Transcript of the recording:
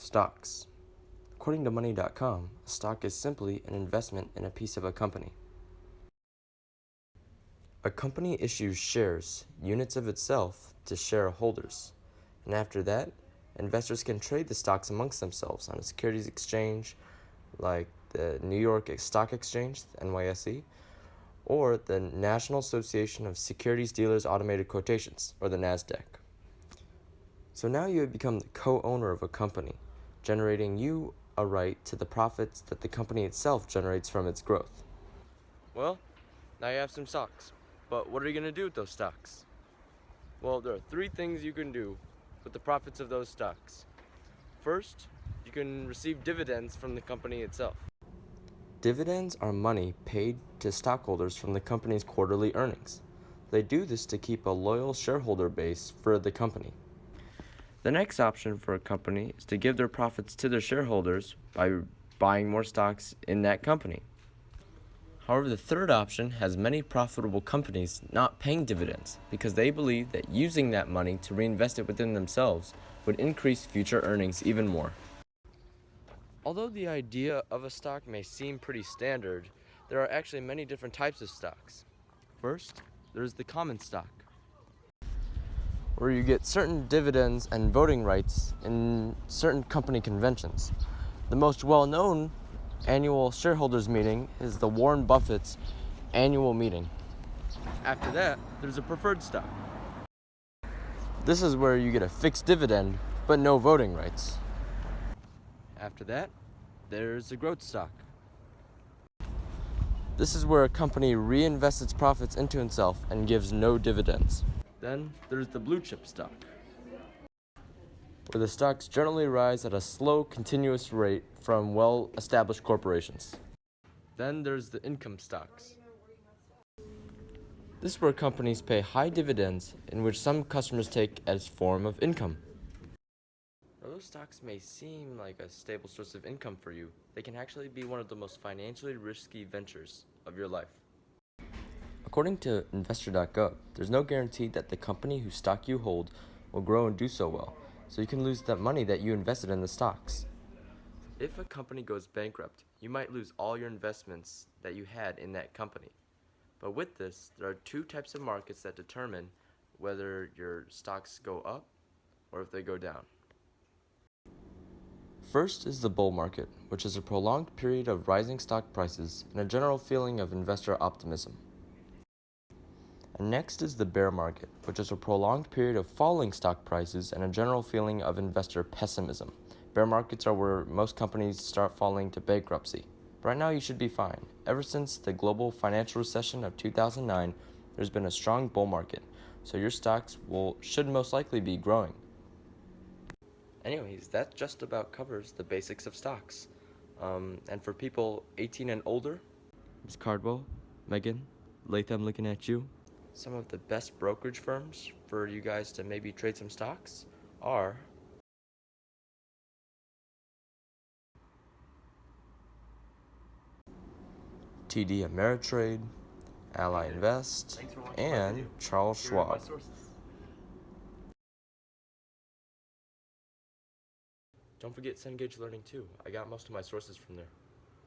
Stocks. According to Money.com, a stock is simply an investment in a piece of a company. A company issues shares, units of itself, to shareholders, and after that, investors can trade the stocks amongst themselves on a securities exchange like the New York Stock Exchange, the NYSE, or the National Association of Securities Dealers Automated Quotations, or the NASDAQ. So now you have become the co-owner of a company, generating you a right to the profits that the company itself generates from its growth. Well, now you have some stocks, but what are you going to do with those stocks? Well, there are three things you can do with the profits of those stocks. First, you can receive dividends from the company itself. Dividends are money paid to stockholders from the company's quarterly earnings. They do this to keep a loyal shareholder base for the company. The next option for a company is to give their profits to their shareholders by buying more stocks in that company. However, the third option has many profitable companies not paying dividends because they believe that using that money to reinvest it within themselves would increase future earnings even more. Although the idea of a stock may seem pretty standard, there are actually many different types of stocks. First, there's the common stock, where you get certain dividends and voting rights in certain company conventions. The most well-known annual shareholders meeting is the Warren Buffett's annual meeting. After that, there's a preferred stock. This is where you get a fixed dividend, but no voting rights. After that, there's a growth stock. This is where a company reinvests its profits into itself and gives no dividends. Then there's the blue chip stock, where the stocks generally rise at a slow, continuous rate from well-established corporations. Then there's the income stocks. This is where companies pay high dividends in which some customers take as form of income. Though those stocks may seem like a stable source of income for you, they can actually be one of the most financially risky ventures of your life. According to investor.gov, there's no guarantee that the company whose stock you hold will grow and do so well, so you can lose that money that you invested in the stocks. If a company goes bankrupt, you might lose all your investments that you had in that company. But with this, there are two types of markets that determine whether your stocks go up or if they go down. First is the bull market, which is a prolonged period of rising stock prices and a general feeling of investor optimism. And next is the bear market, which is a prolonged period of falling stock prices and a general feeling of investor pessimism. Bear markets are where most companies start falling to bankruptcy. But right now you should be fine. Ever since the global financial recession of 2009, there's been a strong bull market, so your stocks should most likely be growing. Anyways, that just about covers the basics of stocks. And for people 18 and older, Ms. Cardwell, Megan, Latham looking at you. Some of the best brokerage firms for you guys to maybe trade some stocks are TD Ameritrade, Ally Invest, and Charles Schwab. Don't forget Cengage Learning too. I got most of my sources from there.